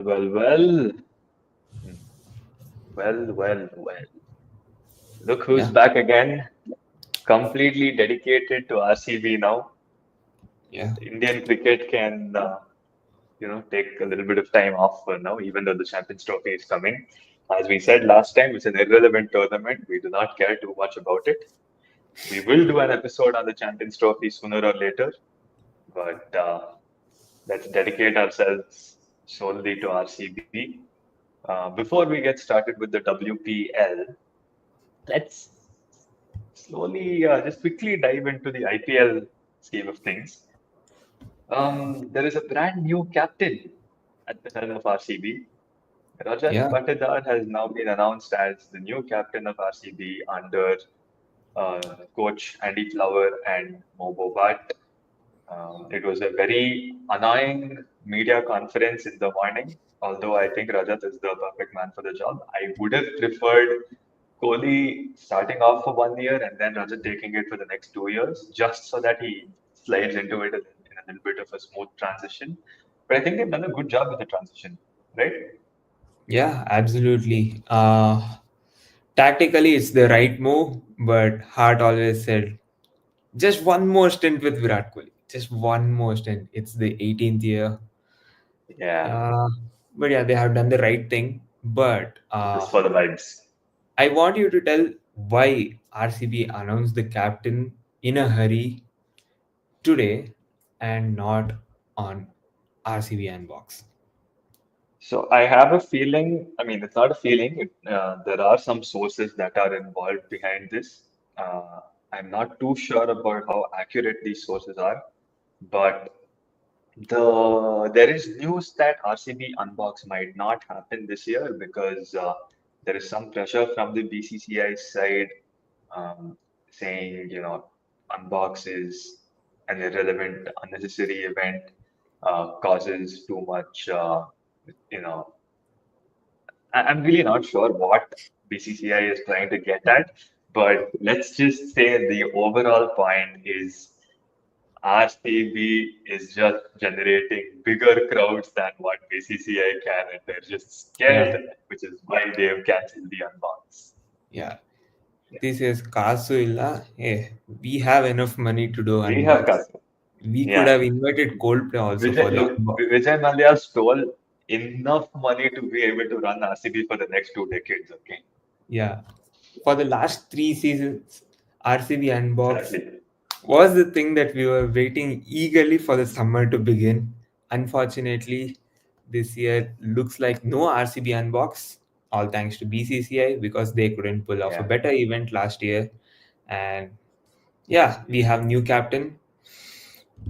Well, well, Hmm. well. Look who's Yeah, back again, completely dedicated to RCB now. yeah, Indian cricket can, take a little bit of time off for now, even though the Champions Trophy is coming. As we said last time, it's an irrelevant tournament. We do not care too much about it. We will do an episode on the Champions Trophy sooner or later, but let's dedicate ourselves solely to RCB. Before we get started with the WPL, let's slowly just quickly dive into the IPL scheme of things. There is a brand new captain at the helm of RCB. Rajat yeah. Patidar has now been announced as the new captain of RCB under coach Andy Flower and Mobo Bhatt. It was a very annoying media conference in the morning, although I think Rajat is the perfect man for the job. I would have preferred Kohli starting off for 1 year and then Rajat taking it for the next 2 years, just so that he slides into it in a little bit of a smooth transition. But I think they've done a good job with the transition, right? Yeah, absolutely. Tactically, it's the right move, but Hart always said just one more stint with Virat Kohli. Just one more stint. It's the 18th year. Yeah, Uh, but yeah, they have done the right thing. But just for the vibes. I want you to tell why RCB announced the captain in a hurry today and not on RCB Unbox. So I have a feeling, I mean, it's not a feeling, there are some sources that are involved behind this. Uh, I'm not too sure about how accurate these sources are, but there is news that RCB Unbox might not happen this year because there is some pressure from the BCCI side um, saying, Unbox is an irrelevant, unnecessary event, causes too much, you know, I'm really not sure what BCCI is trying to get at, but let's just say the overall point is RCB is just generating bigger crowds than what BCCI can, and they're just Yeah, scared, which is why they have cancelled the unbox. yeah. This is Kasu illa. Hey, we have enough money to do We have unbox. got, We could yeah. have invited Coldplay also for Vijay, the look, unbox. Vijay Mallya stole enough money to be able to run RCB for the next 2 decades, okay? Yeah. For the last 3 seasons, RCB unbox Exactly. was the thing that we were waiting eagerly for the summer to begin. Unfortunately, this year looks like no RCB unbox, all thanks to BCCI because they couldn't pull off a Yeah. better event last year. And yeah, we have new captain,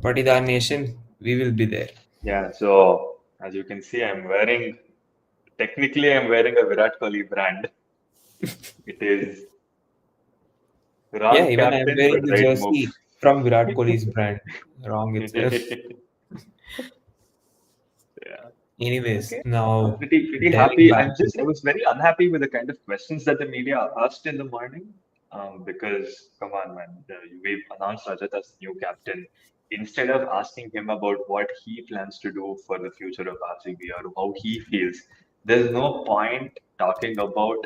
Patidar Nation. We will be there. Yeah, so as you can see, technically, I'm wearing a Virat Kohli brand. It is Yeah, wrong even I'm captain, wearing but the right move. jersey from Virat Kohli's brand. Wrong itself. Yeah. Anyways, Okay. Now Pretty delving happy. back to I was very unhappy with the kind of questions that the media asked in the morning. Because come on, man, we've announced Rajat as new captain. Instead of asking him about what he plans to do for the future of RCB or how he feels, there's no point talking about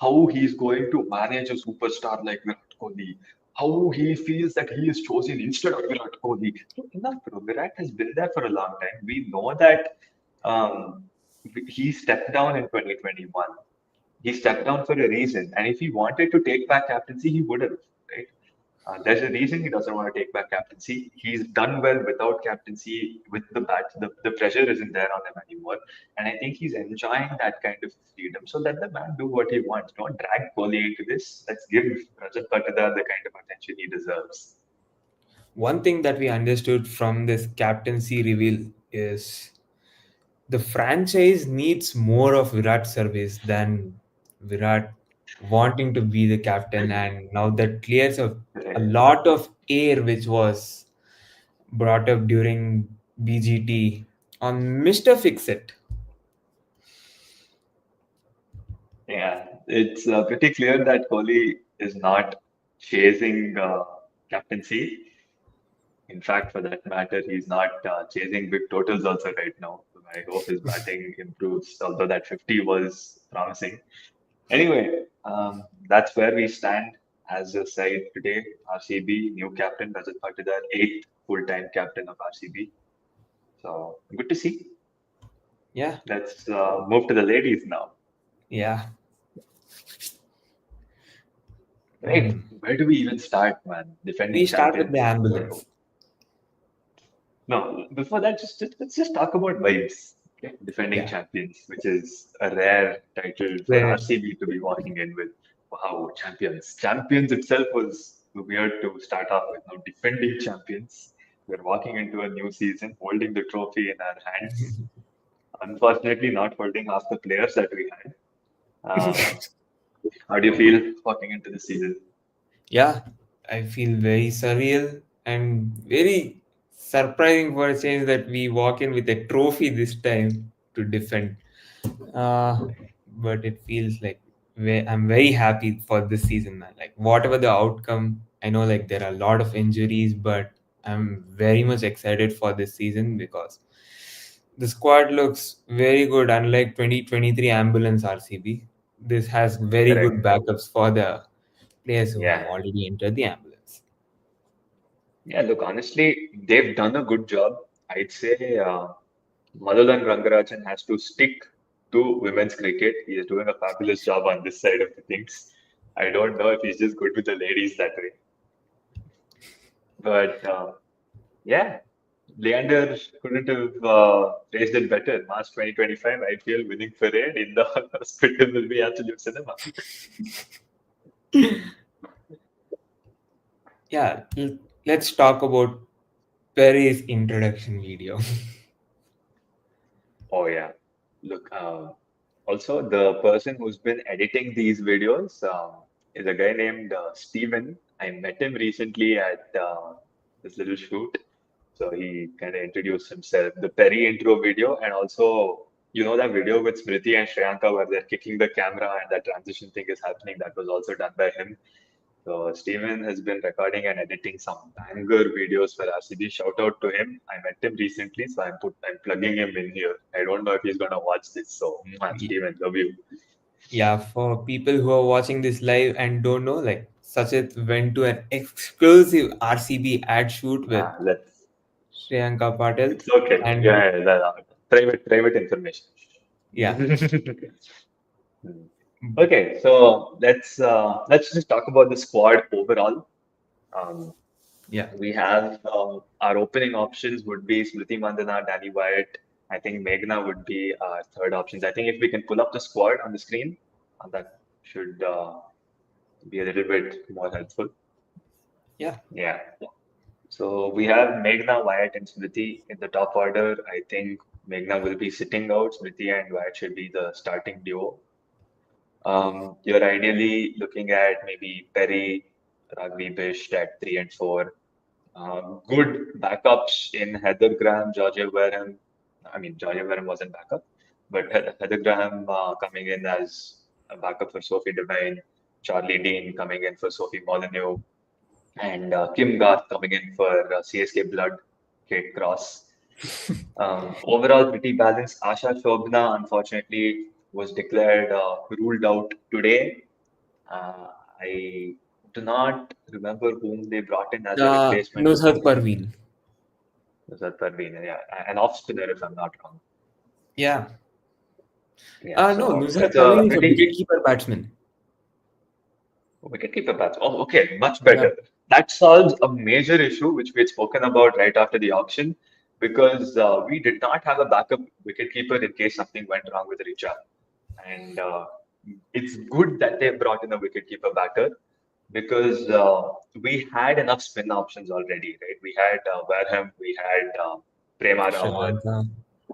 how he's going to manage a superstar like Virat Kohli, how he feels that he is chosen instead of Virat Kohli. So enough, bro. Virat has been there for a long time. We know that um, he stepped down in 2021. He stepped down for a reason, and if he wanted to take back captaincy, he would have, right? There's a reason he doesn't want to take back captaincy. He's done well without captaincy with the bat. The pressure isn't there on him anymore. And I think he's enjoying that kind of freedom. So let the man do what he wants. Don't drag Kohli into this. Let's give Rajat Patidar the kind of attention he deserves. one thing that we understood from this captaincy reveal is the franchise needs more of Virat service than Virat wanting to be the captain, and now that clears a Right. lot of air which was brought up during BGT on Mr. Fix It. Yeah, it's pretty clear that Kohli is not chasing captaincy. In fact, for that matter, he's not chasing big totals also right now. I hope his batting improves, although that 50 was promising. Anyway, that's where we stand as a side today. RCB, new captain, Rajat Patidar, eighth full-time captain of RCB. So good to see. Yeah, Let's move to the ladies now. yeah. Right, Hmm. where do we even start, man? We Defending start with the champions. ambulance. No, before that, let's just talk about vibes. Okay? Defending Yeah. champions, which is a rare title for Where RCB to be walking in with. Wow, champions. Champions itself was weird to start off with. Now, defending champions, we're walking into a new season, holding the trophy in our hands. Unfortunately, not holding half the players that we had. How do you feel walking into the season? Yeah, I feel very surreal and very surprising for a change that we walk in with a trophy this time to defend. Uh, but it feels like I'm very happy for this season, man. Like whatever the outcome, I know like there are a lot of injuries, but I'm very much excited for this season because the squad looks very good. Unlike 2023 ambulance RCB, this has very good Correct. backups for the players who have Yeah. already entered the ambulance. Yeah, look, honestly, they've done a good job. I'd say Madhulan Rangarajan has to stick to women's cricket. He is doing a fabulous job on this side of the things. I don't know if he's just good with the ladies that way. But yeah, Leander couldn't have phrased it better. March 2025, I feel winning parade in the hospital will be absolute cinema. Yeah, let's talk about Perry's introduction video. Oh yeah. Look, also the person who's been editing these videos is a guy named Steven. I met him recently at this little shoot. So he kind of introduced himself. The Perry intro video, and also, you know, that video with Smriti and Shreyanka where they're kicking the camera and that transition thing is happening. That was also done by him. So Steven has been recording and editing some banger videos for RCB. Shout out to him. I met him recently, so I'm plugging him in here. I don't know if he's gonna watch this. So Steven, love you. Yeah, for people who are watching this live and don't know, like Sachit went to an exclusive RCB ad shoot with Let's. Shreyanka Patil, It's okay. and Yeah, private information. yeah, Okay, so let's just talk about the squad overall. Um, yeah, we have our opening options would be Smriti Mandana, Danny Wyatt. I think Meghna would be our third options. I think if we can pull up the squad on the screen, that should be a little bit more helpful. yeah, Yeah. So we have Meghna, Wyatt, and Smriti in the top order. I think Meghna will be sitting out. Smriti and Wyatt should be the starting duo. You're ideally looking at maybe Perry, Raghavi Bish at 3 and 4. Good backups in Heather Graham, Georgia Wareham. I mean, Georgia Wareham wasn't backup, but Heather Graham coming in as a backup for Sophie Devine, Charlie Dean coming in for Sophie Molyneux, and Kim Garth coming in for CSK Blood, Kate Cross. Overall, pretty balanced. Asha Shobna, unfortunately, was declared ruled out today. Uh, I do not remember whom they brought in as a replacement for Nushat her. Parveen. That Parveen, yeah, an off spinner if I'm not wrong. Yeah, Yeah, no, so Nushat it's a Parveen is a pretty wicketkeeper batsman. wicketkeeper bats. Oh, okay, much Yeah, better. That solves a major issue which we had spoken about right after the auction because we did not have a backup wicketkeeper in case something went wrong with Richa. And it's good that they brought in a wicketkeeper batter because we had enough spin options already, right? We had Wareham, we had Prema Rawat,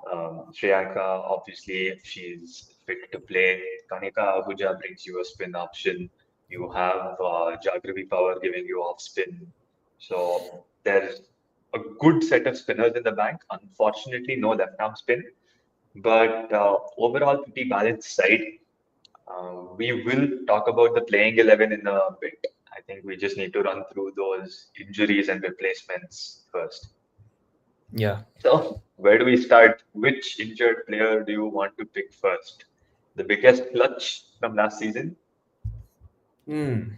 Shreyanka. Shreyanka, obviously, if she's fit to play. Kanika Ahuja brings you a spin option. You have Jagrivi Power giving you off spin. So there's a good set of spinners in the bank. Unfortunately, no left arm spin, but overall, pretty balanced side. We will talk about the playing 11 in a bit. I think we just need to run through those injuries and replacements first. Yeah. So, where do we start? Which injured player do you want to pick first? The biggest clutch from last season? Hmm.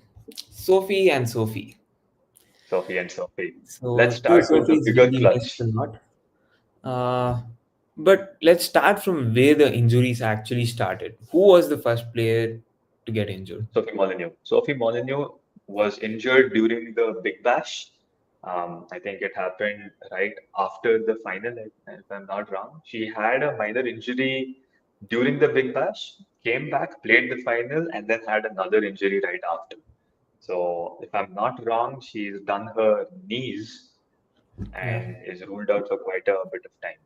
Sophie and Sophie. Sophie and Sophie. Let's So two start with the Sophies bigger will be missed a clutch. lot. Uh, but let's start from where the injuries actually started. Who was the first player to get injured? Sophie Molyneux. Sophie Molyneux was injured during the Big Bash. I think it happened right after the final, if I'm not wrong. She had a minor injury during the Big Bash, came back, played the final, and then had another injury right after. So, if I'm not wrong, she's done her knees Yeah. and is ruled out for quite a bit of time.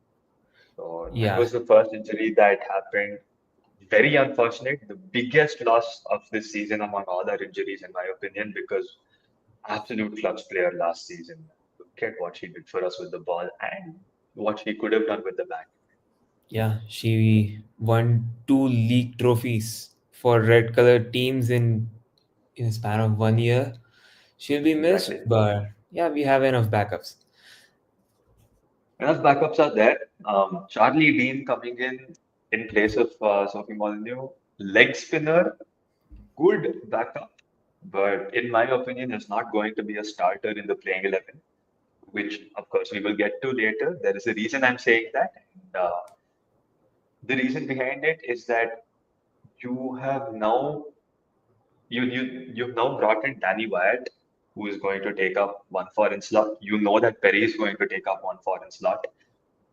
So, that Yeah. was the first injury that happened. Very unfortunate. The biggest loss of this season among all our injuries, in my opinion, because absolute clutch player last season. Look at what she did for us with the ball and what she could have done with the bat. Yeah. She won two league trophies for red colored teams in a span of 1 year. She'll be missed, Exactly. but yeah, we have enough backups. Enough backups are there. Charlie Dean coming in place of Sophie Molyneux. Leg spinner, good backup, but in my opinion, is not going to be a starter in the playing 11, which of course we will get to later. There is a reason I'm saying that. And, the reason behind it is that you have now you've now brought in Danny Wyatt, who is going to take up one foreign slot. You know that Perry is going to take up one foreign slot.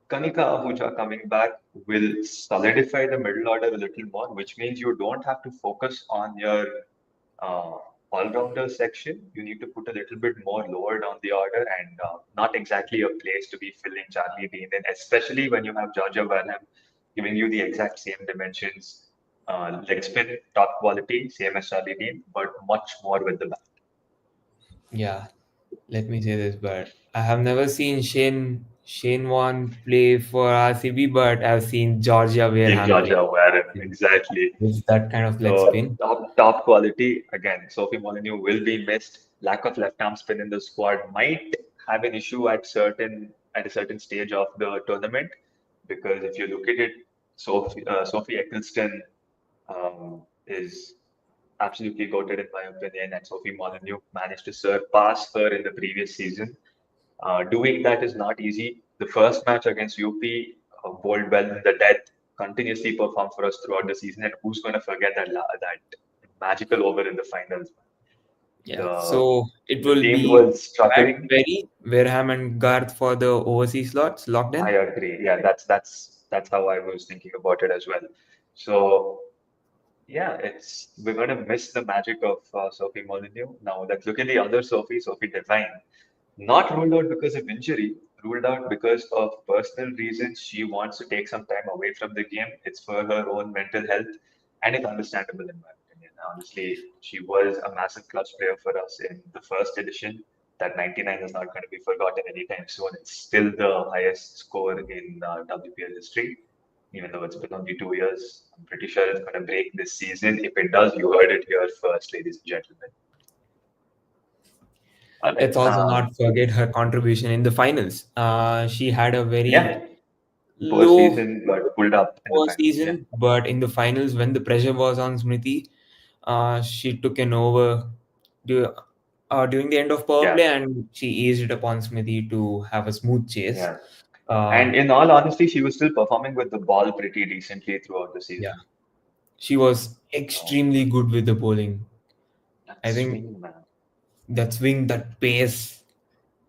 Kanika Ahuja coming back will solidify the middle order a little more, which means you don't have to focus on your uh, all-rounder section. You need to put a little bit more lower down the order and not exactly a place to be filling Charlie Dean in, especially when you have Georgia Burnham giving you the exact same dimensions, leg spin, top quality, same as Charlie Dean, but much more with the bat. Yeah. Let me say this, but I have never seen Shane Warne play for RCB, but I've seen Georgia Seen Wareham play Georgia Warren, for RCB exactly. with that kind of leg So spin. top quality again. Sophie Molyneux will be missed. Lack of left arm spin in the squad might have an issue at a certain stage of the tournament because if you look at it, Sophie Eccleston is absolutely goated in my opinion, and Sophie Molyneux managed to surpass her in the previous season. Doing that is not easy. The first match against UP, bowled well in the death, continuously performed for us throughout the season, and who's going to forget that magical over in the finals? Yeah, The so it the will team be was Wyatt, struggling. Perry, Wareham, and Garth for the overseas slots locked I in. agree. Yeah, that's how I was thinking about it as well. So yeah, it's we're gonna miss the magic of Sophie Molyneux. Now let's look at the other Sophie, Sophie Devine. Not ruled out because of injury, ruled out because of personal reasons. She wants to take some time away from the game. It's for her own mental health, and it's understandable in my opinion. Honestly, she was a massive clutch player for us in the first edition. That 99 is not going to be forgotten anytime soon. It's still the highest score in WPL history, even though it's been only 2 years. I'm pretty sure it's going to break this season. If it does, you heard it here first, ladies and gentlemen. All Let's right. also not forget her contribution in the finals. She had a very Yeah, poor low season, but pulled up in the first finals. Yeah, season, but in the finals, when the pressure was on Smriti, she took an over du- during the end of power yeah, play and she eased it upon Smriti to have a smooth chase. yeah. Uh, And in all honesty, she was still performing with the ball pretty decently throughout the yeah, season. she was So extremely good with the bowling. I that's think swing, man. that swing, that pace.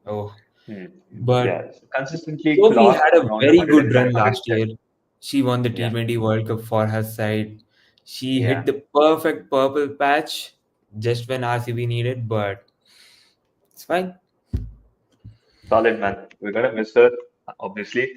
Oh, Hmm. but Yeah, so consistently Sophie had clocked a around very good 105, run last 110. year. She won the Yeah, T20 World Cup for her side. She yeah. hit the perfect purple patch just when RCB needed, but it's fine. Solid, man. We're gonna miss her, obviously.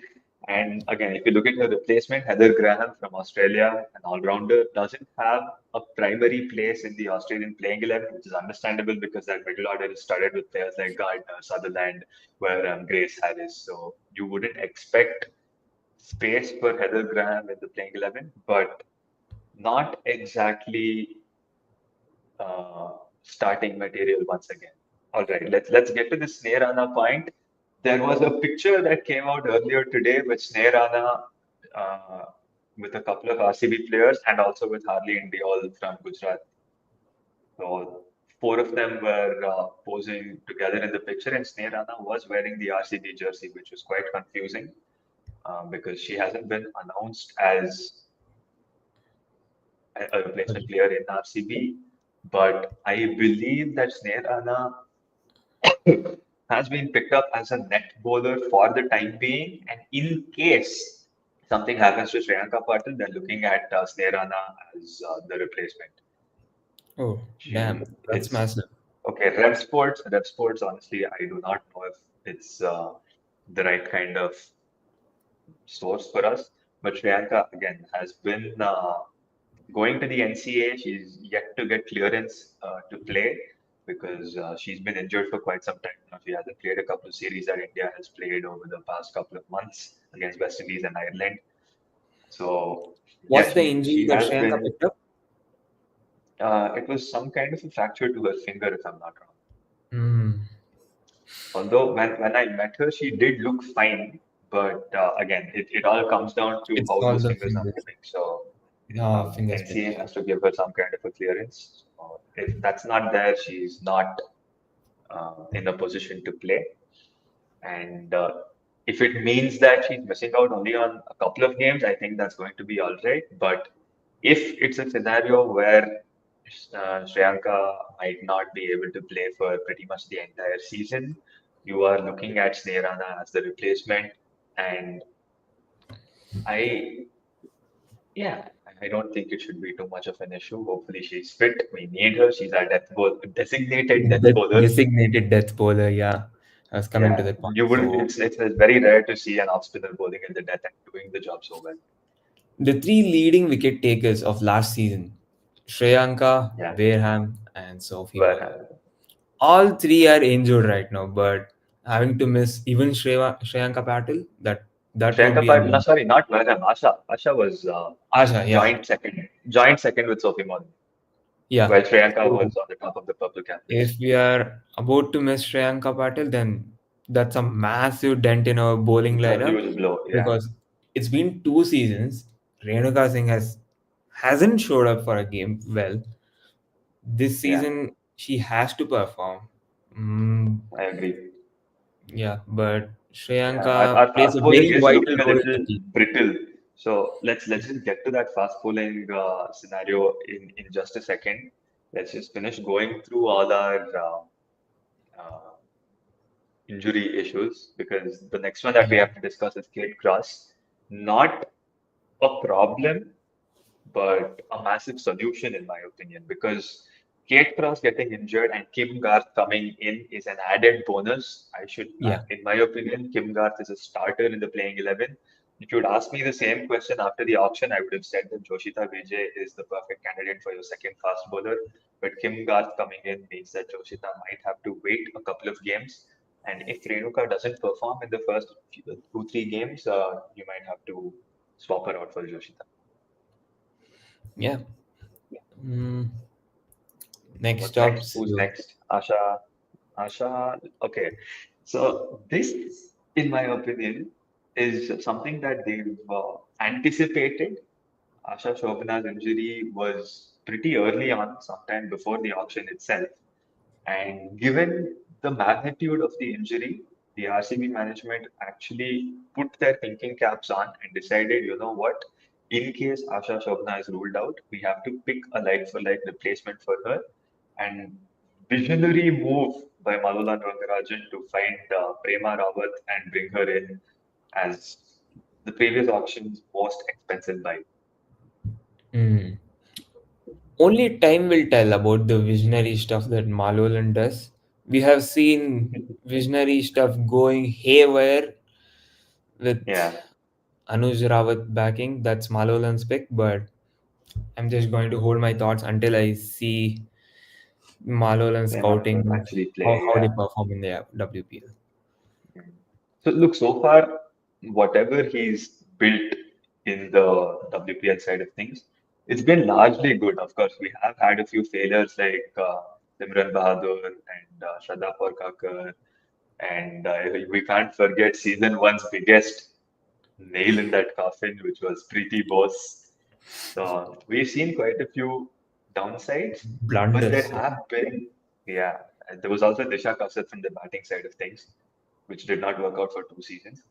And again, if you look at her replacement, Heather Graham from Australia, an all-rounder, doesn't have a primary place in the Australian playing 11, which is understandable because that middle order is studded with players like Gardner, Sutherland, where Grace Harris. So you wouldn't expect space for Heather Graham in the playing 11, but not exactly uh, starting material once again. All right, let's get to the Sneerana point. There was a picture that came out earlier today with Sneh Rana uh, with a couple of RCB players and also with Harley Indiol from Gujarat. So four of them were posing together in the picture, and Sneh Rana was wearing the RCB jersey, which was quite confusing because she hasn't been announced as a replacement player in RCB. But I believe that Sneh Rana has been picked up as a net bowler for the time being, and in case something happens to Shreyanka Patil, they're looking at Sneh Rana as the replacement. Oh, She, damn, that's it's massive. okay. Rev Sports, Rev Sports. Honestly, I do not know if it's the right kind of source for us. But Shreyanka again has been going to the NCA. She's yet to get clearance to play because she's been injured for quite some time now. She hasn't played a couple of series that India has played over the past couple of months against West Indies and Ireland. So yeah, What's the injury she that has Shreyanka been. picked up? It was some kind of a fracture to her finger, if I'm not wrong. Hmm. Although when I met her, she did look fine. But again, it all comes down to It's how all those the fingers are fingers. moving. So Fingers picked. NCA has to give her some kind of a clearance. If that's not there, she's not in a position to play. And if it means that she's missing out only on a couple of games, I think that's going to be all right. But if it's a scenario where Shreyanka might not be able to play for pretty much the entire season, you are looking at Snehrana as the replacement. And I, yeah, I don't think it should be too much of an issue. Hopefully, she's fit. We need her. She's our designated death The bowler. designated death bowler, yeah. I was coming to Yeah, that point. you wouldn't. So It's very rare to see an off spinner bowling in the death and doing the job so well. the three leading wicket takers of last season, Shreyanka, Yeah, Wareham, and Sophie but Ball. All three are injured right now, but having to miss even Shreyanka Patil, that would Priyanka be a Pat, no, sorry, not Varham. Asha. Asha was Asha, yeah. joint second with Sophie Mon, Yeah. while Priyanka So was on the top of the purple cap list. if we are about to miss Shreyanka Patil, then that's a massive dent in our bowling It's a lineup huge blow. Yeah, because it's been 2 seasons. Renuka Singh hasn't showed up for a game well. This yeah, season she has to perform. Mm, I agree. yeah, but Yeah, our Shreyanka plays fast a bowling very is vital looking a role in little the team. brittle. So let's just get to that fast bowling scenario in just a second. Let's just finish going through all our uh, injury issues because the next one that we Yeah, have to discuss is Kate Cross. Not a problem, but a massive solution in my opinion because Kate Cross getting injured and Kim Garth coming in is an added bonus. yeah, In my opinion, Kim Garth is a starter in the playing 11. If you'd asked me the same question after the auction, I would have said that Joshita Vijay is the perfect candidate for your second fast bowler. But Kim Garth coming in means that Joshita might have to wait a couple of games. And if Renuka doesn't perform in the first 2, 3 games, you might have to swap her out for Joshita. yeah. Mm, next What's next? ups, Who's you. next? Asha. Asha. Okay. So this, in my opinion, is something that they've anticipated. Asha Shobana's injury was pretty early on, sometime before the auction itself. And given the magnitude of the injury, the RCB management actually put their thinking caps on and decided, you know what, in case Asha Shobana is ruled out, we have to pick a like for like replacement for her. And visionary move by Malola Rangarajan to find Prema Rawat and bring her in as the previous auction's most expensive buy. Mm. Only time will tell about the visionary stuff that Malolan does. We have seen visionary stuff going haywire with Yeah, Anuj Rawat backing. That's Malolan's pick, but I'm just going to hold my thoughts until I see Malolan Prema Rawat scouting, actually play. how they Yeah. perform in the WPL. So look, so far, whatever he's built in the WPL side of things, it's been largely good. Of course, we have had a few failures like Simran Bahadur and Shraddha Porkakar, And we can't forget season one's biggest nail in that coffin, which was Preeti Bose. So we've seen quite a few downsides, but there Blunders. Yeah. have been, yeah, and there was also Disha Kasat from the batting side of things, which did not work out for 2 seasons.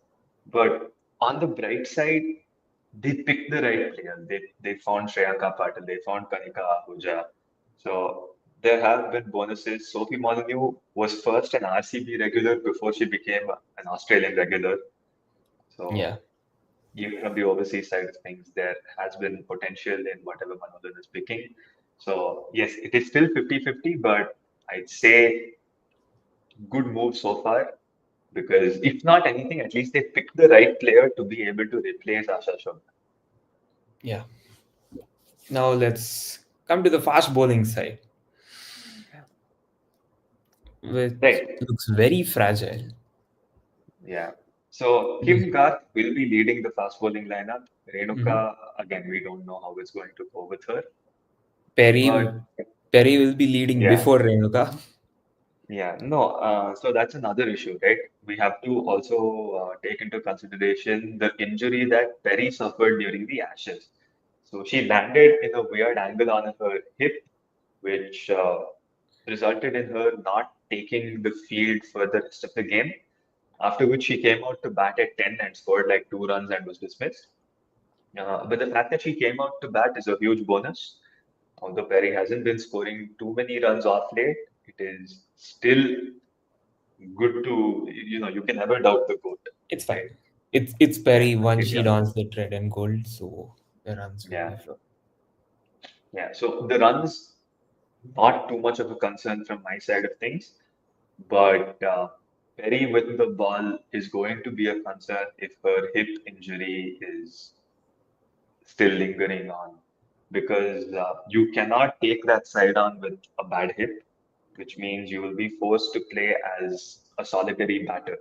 But on the bright side, they picked the right player. They found Shreyanka Patil, they found Kanika Ahuja. So there have been bonuses. Sophie Molyneux was first an RCB regular before she became an Australian regular. Yeah. So even from the overseas side of things, there has been potential in whatever Manodhan is picking. So yes, it is still 50-50, but I'd say good move so far because if not anything, at least they picked the right player to be able to replace Asha Sharma. Yeah. Now let's come to the fast bowling side, which Right. looks very fragile. Yeah. So Kim Garth will be leading the fast bowling lineup. Mhm. Renuka, again, we don't know how it's going to go with her. Perry, But Perry will be leading yeah, before Renuka. yeah, no. So that's another issue, right? We have to also take into consideration the injury that Perry suffered during the Ashes. So she landed in a weird angle on her hip, which resulted in her not taking the field for the rest of the game. After which she came out to bat at 10 and scored like 2 runs and was dismissed. But the fact that she came out to bat is a huge bonus. Although Perry hasn't been scoring too many runs off late, it is still good to, you can never doubt the GOAT, It's fine. right? It's Yeah, Perry once completely she dons the understand. red and gold, so the runs will Yeah, be flowing. yeah. So the runs, not too much of a concern from my side of things, but Perry with the ball is going to be a concern if her hip injury is still lingering on because you cannot take that side on with a bad hip, which means you will be forced to play as a solitary batter.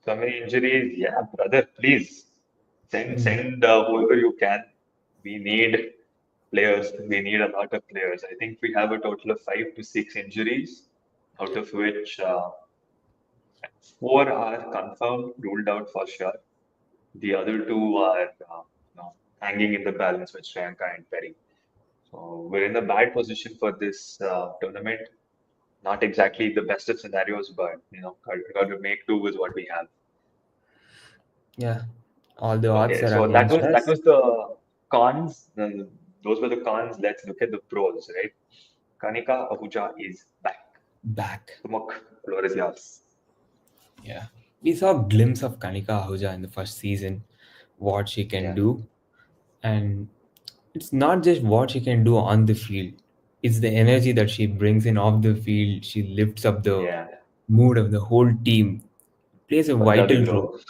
So many injuries, yeah, brother, please Mm. send whoever you can. We need players. We need a lot of players. I think we have a total of 5 to 6 injuries, out of which 4 are confirmed, ruled out for sure. The other two are hanging in the balance with Sriyanka and Perry. So we're in a bad position for this tournament. Not exactly the best of scenarios, but got to make do with what we have. Yeah, all the odds Okay, are so that against was that us. was the cons. Those were the cons. Let's look at the pros, right? Kanika Ahuja is back. Back. Tumuk, floor is yours. Yeah. We saw a glimpse of Kanika Ahuja in the first season, what she can Yeah, do. And it's not just what she can do on the field, it's the energy that she brings in off the field. She lifts up the yeah, mood of the whole team, plays a Punjabi vital role. girl.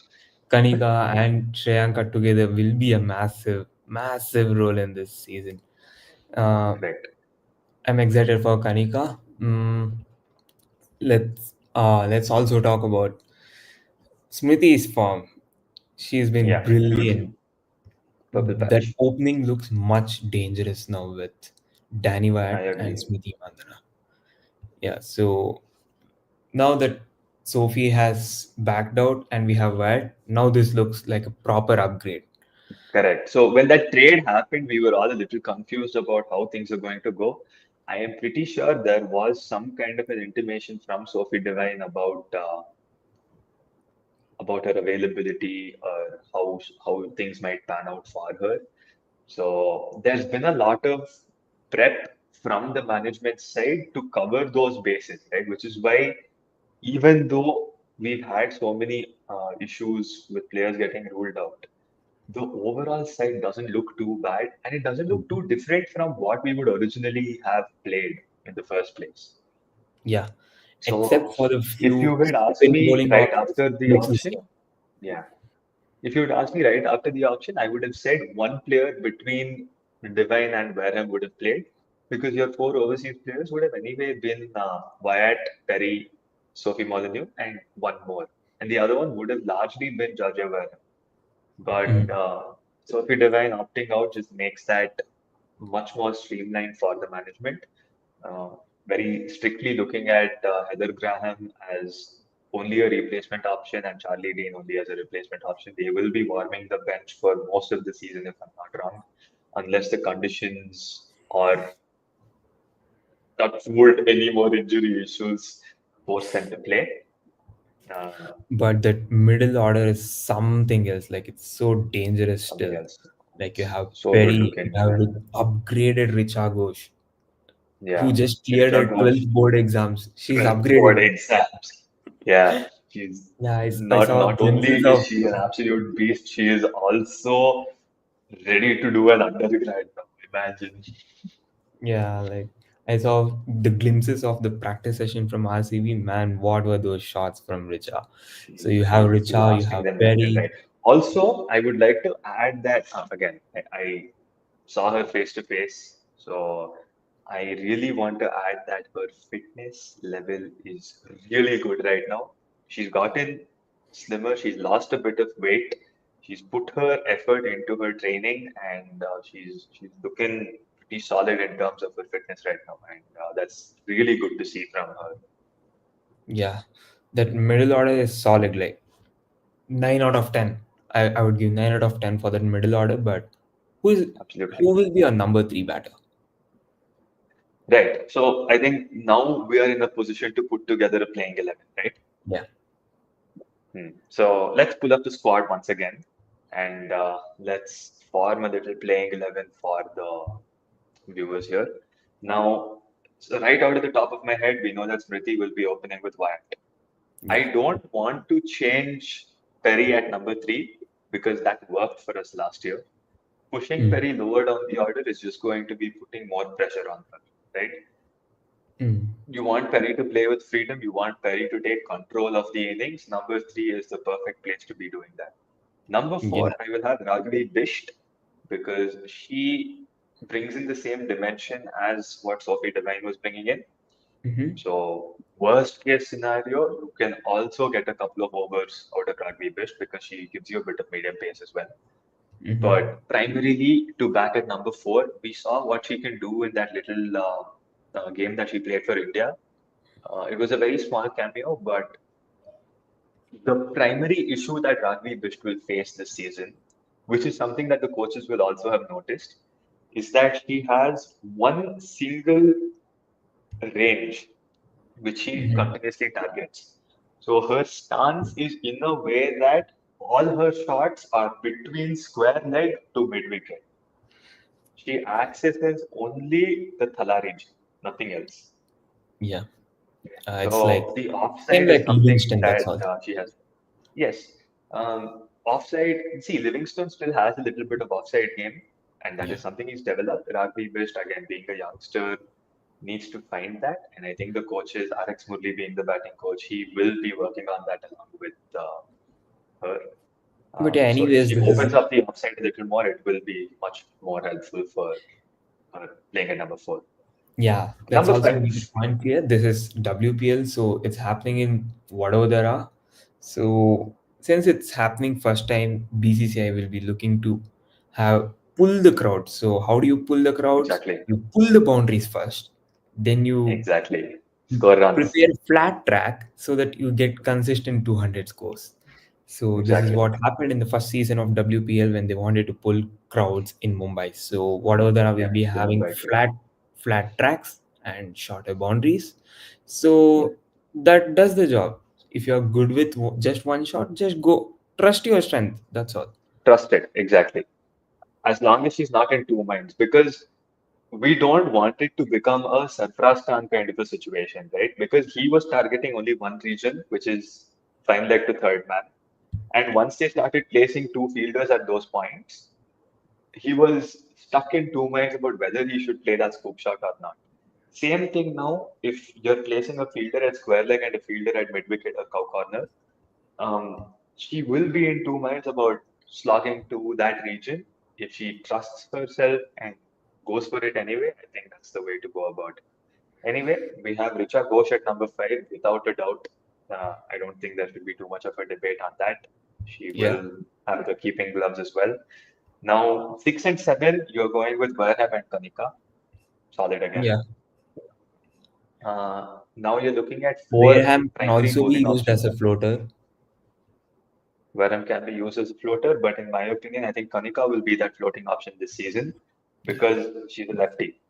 Kanika and Shreyanka together will be a massive, massive role in this season. Uh, Correct. I'm excited for Kanika. Let's also talk about Smriti's form. She's been Yeah, brilliant. purple That patch. opening looks much dangerous now with Danny I Wyatt and agree. Smriti Mandana. Yeah, so now that Sophie has backed out and we have Wyatt, now this looks like a proper upgrade. Correct. So when that trade happened, we were all a little confused about how things are going to go. I am pretty sure there was some kind of an intimation from Sophie Devine about her availability or how things might pan out for her. So there's been a lot of prep from the management side to cover those bases, right? Which is why even though we've had so many issues with players getting ruled out, the overall side doesn't look too bad and it doesn't look too different from what we would originally have played in the first place. Yeah, except So for the if few you had asked spin me bowling right options, after the looks the auction, same. yeah, if you had asked me right after the auction, I would have said one player between Devine and Wareham would have played because your 4 overseas players would have anyway been Wyatt, Perry, Sophie Molyneux, and one more. And the other one would have largely been Georgia Wareham. But Mhm. Sophie Devine opting out just makes that much more streamlined for the management. Uh, Very strictly looking at Heather Graham as only a replacement option and Charlie Dean only as a replacement option. They will be warming the bench for most of the season, if I'm not wrong, unless the conditions or touch wood any more injury issues force them to play. Uh, But that middle order is something else. Like it's so dangerous Something still. else. Like you have So good Perry, you looking, have man. upgraded Richa Ghosh, who Yeah, just cleared her Richa Ghosh, 12th board exams. She's 12th board upgraded. exams. Yeah, she's Yeah, I not saw not only glimpses is of, she an absolute beast, she is also ready to do an undergrad now. Imagine. yeah, like I saw the glimpses of the practice session from RCB. Man, what were those shots from Richa? So you have She's Richa, you blasting have them left and Perry. right. Also, I would like to add that again, I saw her face to face, so I really want to add that her fitness level is really good right now. She's gotten slimmer, she's lost a bit of weight, she's put her effort into her training, and she's looking pretty solid in terms of her fitness right now, and that's really good to see from her. Yeah, that middle order is solid. Like 9 out of 10. I would give 9 out of 10 for that middle order. But who is Absolutely. who will be our number three batter? Right. So I think now we are in a position to put together a playing 11, right? Yeah. So let's pull up the squad once again and let's form a little playing 11 for the viewers here. Now, so right out of the top of my head, we know that Smriti will be opening with Wyatt. I Yeah. don't want to change Perry at number three because that worked for us last year. Pushing Mm. Perry lower down the order is just going to be putting more pressure on her, right? Mm. You want Perry to play with freedom. You want Perry to take control of the innings. Number three is the perfect place to be doing that. Number Yeah. four, I will have Ragini Bisht because she brings in the same dimension as what Sophie Devine was bringing in. Mm-hmm. So, worst case scenario, you can also get a couple of overs out of Ragini Bisht because she gives you a bit of medium pace as well. Mm-hmm. But primarily to back at number four, we saw what she can do in that little game that she played for India. It was a very small cameo, but the primary issue that Raghavi Bisht will face this season, which is something that the coaches will also have noticed, is that she has one single range which she Mm-hmm. continuously targets. So her stance is in a way that all her shots are between square leg to mid wicket. She accesses only the Thala region, nothing else. Yeah. It's like So the same offside is like something Livingston. That's that all. she has. Yes. Offside, see, Livingston still has a little bit of offside game, and that Yeah. is something he's developed. Rugby Best, again, being a youngster, needs to find that. And I think the coaches, RX Murli being the batting coach, he will be working on that along with her. But yeah, So if anyways, she this is opens up the offside a little more, it will be much more helpful for her playing at number four. yeah. Let's Number also five, make it point clear. This is WPL, so it's happening in Vadodara. So since it's happening first time, BCCI will be looking to have pull the crowds. So how do you pull the crowds? exactly, You pull the boundaries first, then you exactly. Score runs, prepare flat track so that you get consistent 200 scores. So this is exactly. what happened in the first season of WPL when they wanted to pull crowds in Mumbai. So Vadodara will Yeah, be the having Mumbai team. flat tracks and shorter boundaries. Yeah. So that does the job. If you're good with just one shot, just go. Trust your strength. That's all. Trusted, exactly. As long as she's not in two minds, because we don't want it to become a Sarfraz Khan kind of a situation, right? Because he was targeting only one region, which is prime leg to third man. And once they started placing two fielders at those points, he was stuck in two minds about whether he should play that scoop shot or not. Same thing now, if you're placing a fielder at square leg and a fielder at mid wicket or cow corner, she will be in two minds about slogging to that region. If she trusts herself and goes for it anyway, I think that's the way to go about it. Anyway, we have Richa Ghosh at number five, without a doubt. I don't think there should be too much of a debate on that. She Yeah. will have the keeping gloves as well. Now, six and seven, you're going with Burnham and Kanika. Solid again. Yeah. Now you're looking at four Wareham can primary also be bowling used as options. a floater. Wareham can be used as a floater, but in my opinion, I think Kanika will be that floating option this season Yeah. because she's a lefty,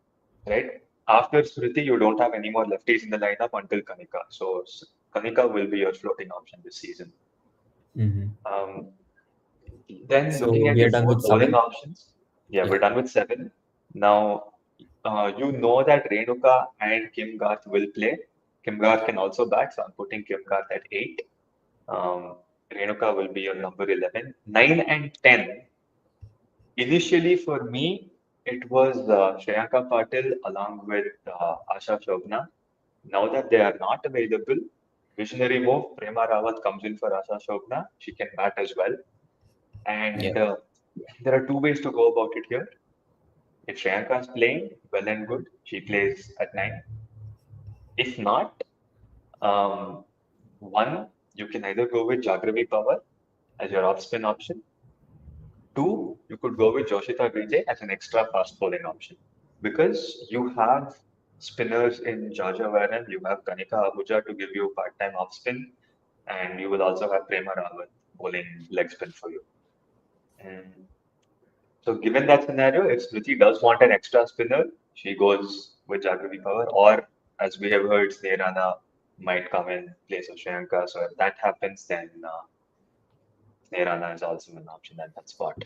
right? After Smriti, you don't have any more lefties in the lineup until Kanika. So Kanika will be your floating option this season. Hmm. Um, then looking So at we are your done four with bowling 7. options, yeah, we're Yeah. done with seven. Now, you know that Renuka and Kim Garth will play. Kim Garth can also bat, so I'm putting Kim Garth at 8. Um, Renuka will be your number 11. 9 and 10. Initially, for me, it was Shreyanka Patil along with Asha Shobna. Now that they are not available, visionary move, Prema Rawat comes in for Asha Shobna. She can bat as well. Yeah. And there are two ways to go about it here. If Shreyanka is playing, well and good, she plays at 9. If not, um, one, you can either go with Jaggravi Power as your off spin option. Two, you could go with Joshita Vijay as an extra fast bowling option because you have spinners in Jaja Varan, you have Kanika Ahuja to give you part-time off spin, and you will also have Prema Rawat bowling leg spin for you. And so, given that scenario, if Smriti does want an extra spinner, she goes with Jaggravi Power, or as we have heard, Snehrana might come in place of Shriyanka. So, if that happens, then Snehrana is also an option at that spot.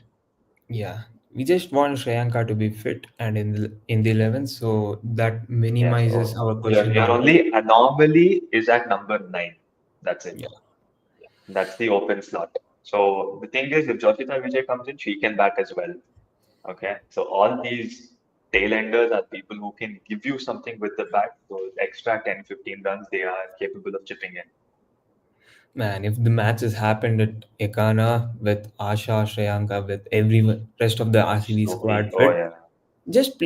Yeah. We just want Shreyanka to be fit and in the 11, so that Yeah, minimizes so our your, question your marks. only anomaly is at number 9. That's it. Yeah. That's the open slot. So the thing is, if Joshita Vijay comes in, she can bat as well. Okay, so all these tailenders are people who can give you something with the bat. Those extra 10, 15 runs they are capable of chipping in. Man, if the matches happened at Ekana with Asha, Shreyanka, with everyone, rest of the RCB Okay. squad Oh fit, yeah. just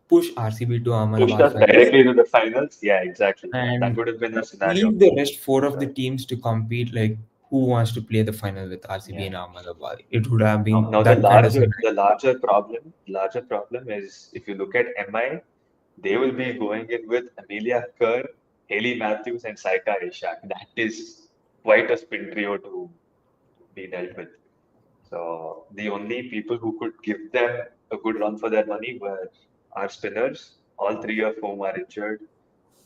push RCB to Pushed Ahmedabad us finals directly to the finals. Yeah, exactly. That and would have been a scenario. leave the rest four of the So, teams to compete. Like, who wants to play the final with RCB yeah. in Ahmedabad? It would have Now, been now that kind of the scenario. larger problem is if you look at MI, they will be going in with Amelia Kerr, Haley Matthews, and Saika Ishak. That is quite a spin trio to be dealt with. So the only people who could give them a good run for their money were our spinners, all three of whom are injured.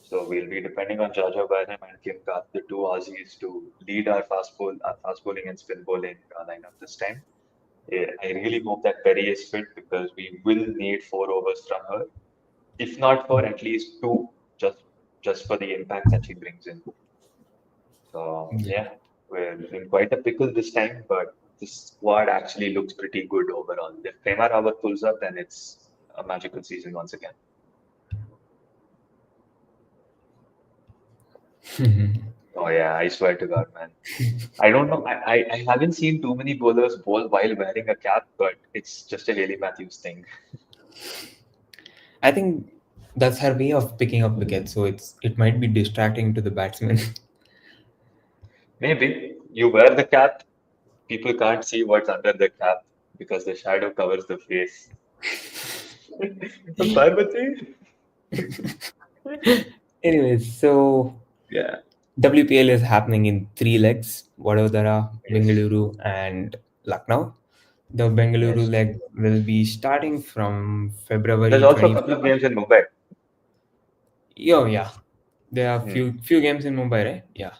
So we'll be depending on Jaja Barham and Kim Kath, the two Aussies, to lead our fast bowling and spin bowling lineup this time. I really hope that Perry is fit because we will need 4 overs from her, if not for at least two, just just for the impact that she brings in. So Yeah. yeah, we're in quite a pickle this time, but this squad actually looks pretty good overall. If Prema Rawat pulls up, then it's a magical season once again. Oh yeah, I swear to God, man. I don't know. I haven't seen too many bowlers bowl while wearing a cap, but it's just a Haley Matthews thing. I think that's her way of picking up wickets, so it might be distracting to the batsman. Maybe you wear the cap, people can't see what's under the cap because the shadow covers the face. Parvati? Anyways, so Yeah. WPL is happening in 3 legs: Vadodara, Yes. Bengaluru, and Lucknow. The Yes. Bengaluru leg will be starting from There's February also a couple of 24th. games in Mumbai. Yo, yeah. There are Hmm. few games in Mumbai, right? Yeah.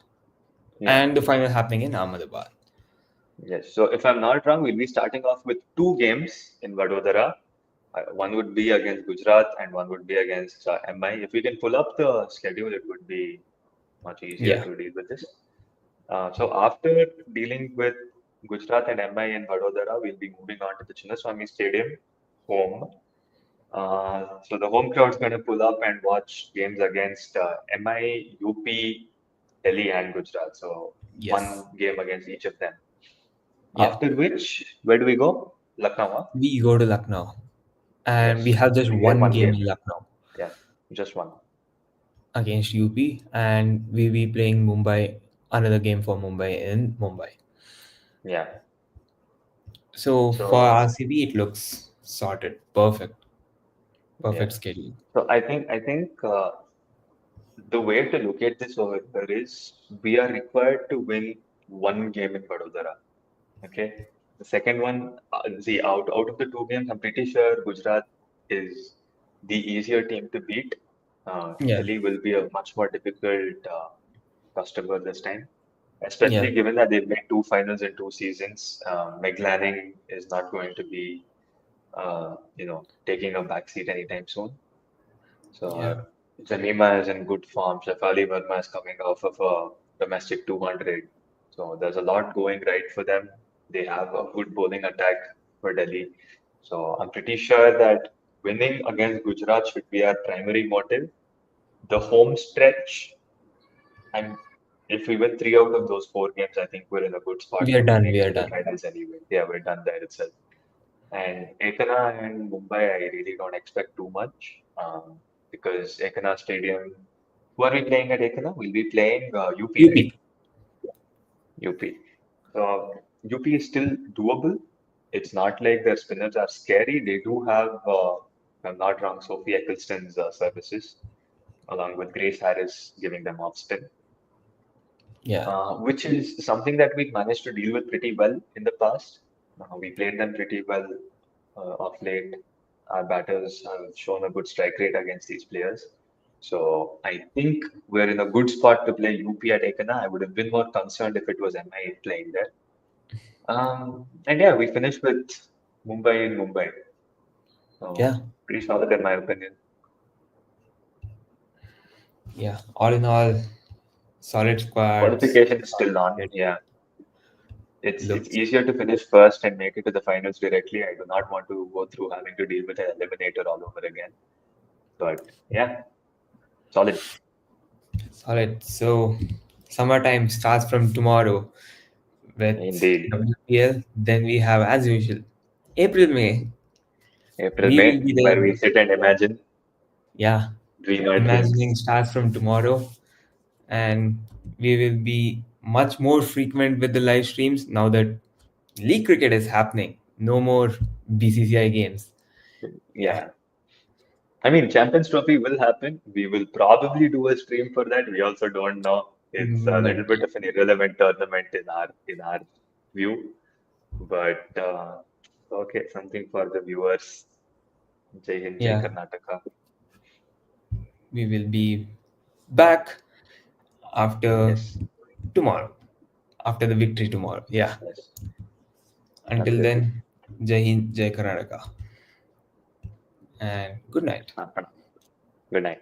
Yeah. And the final happening in Ahmedabad. Yes. So if I'm not wrong, we'll be starting off with two games in Vadodara. One would be against Gujarat and one would be against MI. If we can pull up the schedule, it would be much easier Yeah. to deal with this. So after dealing with Gujarat and MI in Vadodara, we'll be moving on to the Chinnaswamy Stadium home. So the home crowd's going to pull up and watch games against MI, UP, Delhi, and Gujarat. So Yes. one game against each of them. Yeah. After which, where do we go? Lucknow. Huh? We go to Lucknow. And we Yes, have just we get one one game game. in Lucknow Yeah, just one. against UP. And we will be playing Mumbai, another game for Mumbai in Mumbai. Yeah. So for So RCB, it looks sorted. Perfect. yeah. Perfect schedule. So I think The way to look at this over here is we are required to win one game in Vadodara. Okay. The second one, see, out of the two games, I'm pretty sure Gujarat is the easier team to beat. Yeah, Delhi will be a much more difficult customer this time, yeah, especially given that they've made two finals in 2 seasons. McLanning is not going to be, taking a backseat anytime soon. So yeah, Zanima is in good form. Shafali Verma is coming off of a domestic 200. So there's a lot going right for them. They have a good bowling attack for Delhi. So I'm pretty sure that winning against Gujarat should be our primary motive. The home stretch, and if we win three out of those four games, I think we're in a good we spot are to done. make We it are to the done. finals anyway. Yeah, we're done there itself. And Ekana and Mumbai, I really don't expect too much because Ekana Stadium. Who are we playing at Ekana? We'll be playing UP, right? UP. UP. So UP is still doable. It's not like their spinners are scary. They do have, if I'm not wrong, Sophie Eccleston's services, along with Grace Harris giving them off spin, Yeah, which is something that we've managed to deal with pretty well in the past. We played them pretty well of late. Our batters have shown a good strike rate against these players. So I think we're in a good spot to play UP at Ekana. I would have been more concerned if it was MI playing there. And yeah, we finished with Mumbai in Mumbai. So yeah, pretty solid in my opinion. yeah. All in all, solid squads. Qualification is Solid still on. cricket. Yeah. It's Looks easier to finish first and make it to the finals directly. I do not want to go through having to deal with an eliminator all over again. But yeah, solid. solid. So, summertime starts from tomorrow with Indeed. WPL. Then we have, as usual, April, May. April, We will May, be where there. we sit and imagine, Yeah, dream our imagining dreams. starts from tomorrow, and we will be much more frequent with the live streams now that league cricket is happening. No more BCCI games. Yeah, Yeah. I mean, Champions Trophy will happen. We will probably do a stream for that. We also don't know. It's a but little bit of an irrelevant tournament in our view. But okay, something for the viewers. Jai Hind, Jai yeah, Karnataka. we will be back after Yes, tomorrow, after the victory tomorrow. Yeah. yes, Until absolutely. then, Jai Hind, Jai Karnataka, and good night. Good night.